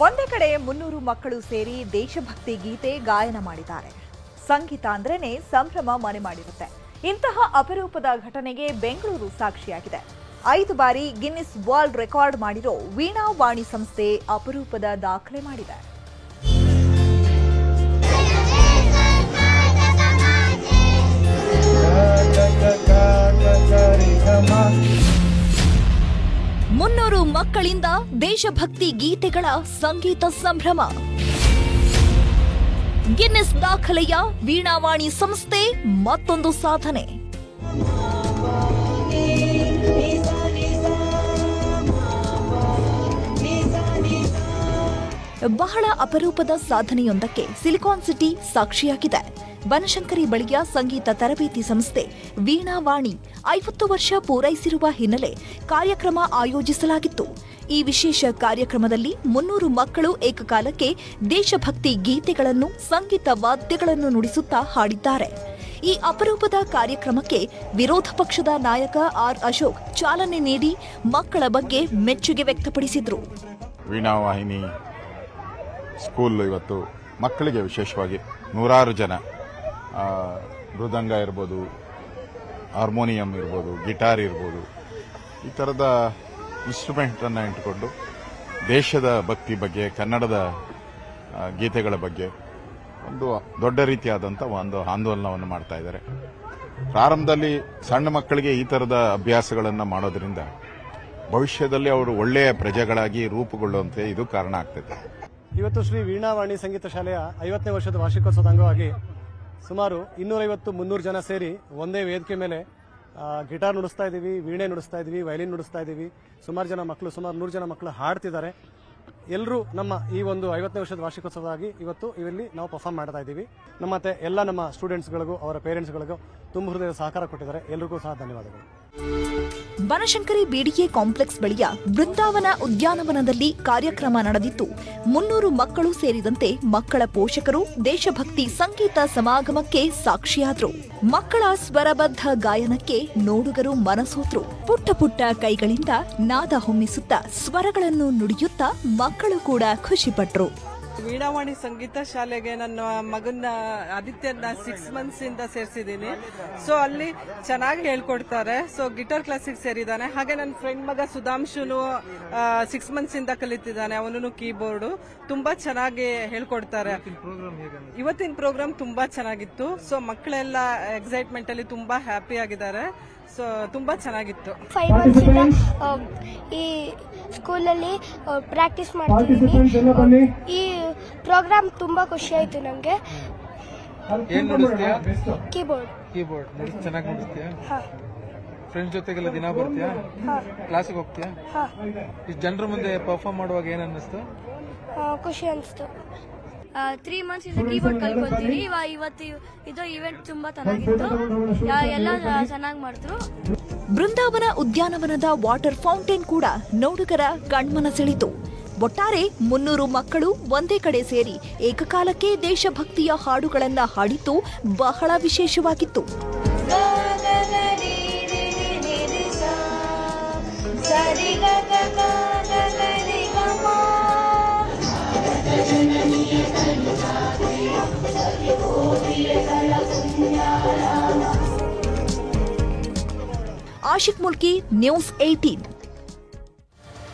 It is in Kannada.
ಒಂದೇ ಕಡೆ 300 ಮಕ್ಕಳು ಸೇರಿ ದೇಶಭಕ್ತಿ ಗೀತೆ ಗಾಯನ ಮಾಡಿದ್ದಾರೆ. ಸಂಗೀತ ಅಂದ್ರೇನೆ ಸಂಭ್ರಮ ಮನೆ ಮಾಡಿರುತ್ತೆ. ಇಂತಹ ಅಪರೂಪದ ಘಟನೆಗೆ ಬೆಂಗಳೂರು ಸಾಕ್ಷಿಯಾಗಿದೆ. 5 ಬಾರಿ ಗಿನ್ನಿಸ್ ವರ್ಲ್ಡ್ ರೆಕಾರ್ಡ್ ಮಾಡಿರೋ ವೀಣಾ ವಾಣಿ ಸಂಸ್ಥೆ ಅಪರೂಪದ ದಾಖಲೆ ಮಾಡಿದೆ. ಮುನ್ನೂರು ಮಕ್ಕಳಿಂದ ದೇಶಭಕ್ತಿ ಗೀತೆಗಳ ಸಂಗೀತ ಸಂಭ್ರಮ. ಗಿನ್ನಿಸ್ ದಾಖಲೆಯ ವೀಣಾವಾಣಿ ಸಂಸ್ಥೆ ಮತ್ತೊಂದು ಸಾಧನೆ. ಬಹಳ ಅಪರೂಪದ ಸಾಧನೆಯೊಂದಕ್ಕೆ ಸಿಲಿಕಾನ್ ಸಿಟಿ ಸಾಕ್ಷಿಯಾಗಿದೆ. ಬನಶಂಕರಿ ಬಳಿಯ ಸಂಗೀತ ತರಬೇತಿ ಸಂಸ್ಥೆ ವೀಣಾವಾಣಿ 50 ವರ್ಷ ಪೂರೈಸಿರುವ ಹಿನ್ನೆಲೆ ಕಾರ್ಯಕ್ರಮ ಆಯೋಜಿಸಲಾಗಿತ್ತು. ಈ ವಿಶೇಷ ಕಾರ್ಯಕ್ರಮದಲ್ಲಿ 300 ಮಕ್ಕಳು ಏಕಕಾಲಕ್ಕೆ ದೇಶಭಕ್ತಿ ಗೀತೆಗಳನ್ನು, ಸಂಗೀತ ವಾದ್ಯಗಳನ್ನು ನುಡಿಸುತ್ತಾ ಹಾಡಿದ್ದಾರೆ. ಈ ಅಪರೂಪದ ಕಾರ್ಯಕ್ರಮಕ್ಕೆ ವಿರೋಧ ಪಕ್ಷದ ನಾಯಕ ಆರ್ ಅಶೋಕ್ ಚಾಲನೆ ನೀಡಿ ಮಕ್ಕಳ ಬಗ್ಗೆ ಮೆಚ್ಚುಗೆ ವ್ಯಕ್ತಪಡಿಸಿದರು. ವೀಣಾವಾಹಿನಿ ಸ್ಕೂಲ್ ಇವತ್ತು ಮಕ್ಕಳಿಗೆ ವಿಶೇಷವಾಗಿ 100 ಜನ ಮೃದಂಗ ಇರ್ಬೋದು, ಹಾರ್ಮೋನಿಯಂ ಇರ್ಬೋದು, ಗಿಟಾರ್ ಇರ್ಬೋದು, ಈ ಥರದ ಇನ್ಸ್ಟ್ರೂಮೆಂಟನ್ನು ಇಟ್ಟುಕೊಂಡು ದೇಶದ ಭಕ್ತಿ ಬಗ್ಗೆ, ಕನ್ನಡದ ಗೀತೆಗಳ ಬಗ್ಗೆ ಒಂದು ದೊಡ್ಡ ರೀತಿಯಾದಂಥ ಒಂದು ಆಂದೋಲನವನ್ನು ಮಾಡ್ತಾ ಇದ್ದಾರೆ. ಪ್ರಾರಂಭದಲ್ಲಿ ಸಣ್ಣ ಮಕ್ಕಳಿಗೆ ಈ ಥರದ ಅಭ್ಯಾಸಗಳನ್ನು ಮಾಡೋದ್ರಿಂದ ಭವಿಷ್ಯದಲ್ಲಿ ಅವರು ಒಳ್ಳೆಯ ಪ್ರಜೆಗಳಾಗಿ ರೂಪುಗೊಳ್ಳುವಂತೆ ಇದು ಕಾರಣ ಆಗ್ತದೆ. ಇವತ್ತು ಶ್ರೀ ವೀಣಾವಾಣಿ ಸಂಗೀತ ಶಾಲೆಯ 50ನೇ ವರ್ಷದ ವಾರ್ಷಿಕೋತ್ಸವದ ಅಂಗವಾಗಿ ಸುಮಾರು 250-300 ಜನ ಸೇರಿ ಒಂದೇ ವೇದಿಕೆ ಮೇಲೆ ಗಿಟಾರ್ ನುಡಿಸ್ತಾ ಇದ್ದೀವಿ, ವೀಣೆ ನುಡಿಸ್ತಾ ಇದ್ದೀವಿ, ವಯಲಿನ್ ನುಡಿಸ್ತಾ ಇದ್ದೀವಿ. ಸುಮಾರು 100 ಜನ ಮಕ್ಕಳು ಹಾಡ್ತಿದ್ದಾರೆ. ಎಲ್ಲರೂ ನಮ್ಮ ಈ ಒಂದು 50ನೇ ವರ್ಷದ ವಾರ್ಷಿಕೋತ್ಸವವಾಗಿ ಇವತ್ತು ಇಲ್ಲಿ ನಾವು ಪರ್ಫಾರ್ಮ್ ಮಾಡ್ತಾ ಇದ್ದೀವಿ. ಮತ್ತೆ ಎಲ್ಲ ನಮ್ಮ ಸ್ಟೂಡೆಂಟ್ಸ್ಗಳಿಗೂ ಅವರ ಪೇರೆಂಟ್ಸ್ಗಳಿಗೂ ತುಂಬ ಹೃದಯದ ಸಹಕಾರ ಕೊಟ್ಟಿದ್ದಾರೆ. ಎಲ್ಲರಿಗೂ ಸಹ ಧನ್ಯವಾದಗಳು. ಬನಶಂಕರಿ ಬಿಡಿಎ ಕಾಂಪ್ಲೆಕ್ಸ್ ಬಳಿಯ ಬೃಂದಾವನ ಉದ್ಯಾನವನದಲ್ಲಿ ಕಾರ್ಯಕ್ರಮ ನಡೆದಿತ್ತು. 300 ಮಕ್ಕಳು ಸೇರಿದಂತೆ ಮಕ್ಕಳ ಪೋಷಕರು ದೇಶಭಕ್ತಿ ಸಂಗೀತ ಸಮಾಗಮಕ್ಕೆ ಸಾಕ್ಷಿಯಾದರು. ಮಕ್ಕಳ ಸ್ವರಬದ್ಧ ಗಾಯನಕ್ಕೆ ನೋಡುಗರು ಮನಸೋತರು. ಪುಟ್ಟ ಪುಟ್ಟ ಕೈಗಳಿಂದ ನಾದ ಹೊಮ್ಮಿಸುತ್ತಾ ಸ್ವರಗಳನ್ನು ನುಡಿಯುತ್ತಾ ಮಕ್ಕಳು ಕೂಡ ಖುಷಿಪಟ್ಟರು. ವೀಣಾವಾಣಿ ಸಂಗೀತ ಶಾಲೆಗೆ ನನ್ನ ಮಗನ ಆದಿತ್ಯನ 6 ಮಂತ್ಸ್ ಇಂದ ಸೇರಿಸಿದ್ದೀನಿ. ಸೊ ಅಲ್ಲಿ ಚೆನ್ನಾಗಿ ಹೇಳ್ಕೊಡ್ತಾರೆ. ಸೊ ಗಿಟಾರ್ ಕ್ಲಾಸಿಗೆ ಸೇರಿದ್ದಾನೆ. ಹಾಗೆ ನನ್ನ ಫ್ರೆಂಡ್ ಮಗ ಸುಧಾಂಶುನು 6 ಮಂತ್ಸ್ ಇಂದ ಕಲಿತಿದ್ದಾನೆ. ಅವನು ಕೀಬೋರ್ಡು ತುಂಬಾ ಚೆನ್ನಾಗಿ ಹೇಳ್ಕೊಡ್ತಾರೆ. ಇವತ್ತಿನ ಪ್ರೋಗ್ರಾಮ್ ತುಂಬಾ ಚೆನ್ನಾಗಿತ್ತು. ಸೊ ಮಕ್ಕಳೆಲ್ಲ ಎಕ್ಸೈಟ್ಮೆಂಟ್ ಅಲ್ಲಿ ತುಂಬಾ ಹ್ಯಾಪಿ ಆಗಿದ್ದಾರೆ. ಸೊ ತುಂಬಾ ಚೆನ್ನಾಗಿತ್ತು. 5 ಮಂತ್ಸ್ ಇಂದ ಈ ಸ್ಕೂಲಲ್ಲಿ ಪ್ರಾಕ್ಟೀಸ್ ಮಾಡ್ತಿದ್ದೀನಿ. ಈ ಪ್ರೋಗ್ರಾಮ್ ತುಂಬಾ ಖುಷಿ ಆಯ್ತು ನನಗೆ. ಕೀಬೋರ್ಡ್ ಚೆನ್ನಾಗಿ ನುಡಿಸ್ತೀಯಾ? ಫ್ರೆಂಡ್ಸ್ ಜೊತೆಗೆಲ್ಲ ದಿನ ಬರ್ತೀಯಾ? ಕ್ಲಾಸಿಗೆ ಹೋಗ್ತೀಯಾ? ಇಷ್ಟು ಜನರ ಮುಂದೆ ಪರ್ಫಾರ್ಮ್ ಮಾಡುವಾಗ ಏನ್ ಅನ್ನಿಸ್ತು? ಖುಷಿ ಅನಿಸ್ತು. 3 ಮಂತ್ಸ್ ಇಂದ ಕೀಬೋರ್ಡ್ ಕಲ್ಕೊತೀನಿ. ಇವತ್ತು ಇದು ಇವೆಂಟ್ ತುಂಬಾ ಚೆನ್ನಾಗಿತ್ತು. ಎಲ್ಲ ಚೆನ್ನಾಗಿ ಮಾಡಿದ್ರು. ಬೃಂದಾವನ ಉದ್ಯಾನವನದ ವಾಟರ್ ಫೌಂಟೇನ್ ಕೂಡ ನೋಡುಗರ ಕಣ್ಮನ ಸೆಳೆಯಿತು. ಒಟ್ಟಾರೆ 300 ಮಕ್ಕಳು ಒಂದೇ ಕಡೆ ಸೇರಿ ಏಕಕಾಲಕ್ಕೆ ದೇಶಭಕ್ತಿಯ ಹಾಡುಗಳನ್ನ ಹಾಡಿದ್ದು ಬಹಳ ವಿಶೇಷವಾಗಿತ್ತು. ಆಶಿಕ್ ಮುಲ್ಕಿ, ನ್ಯೂಸ್ 18.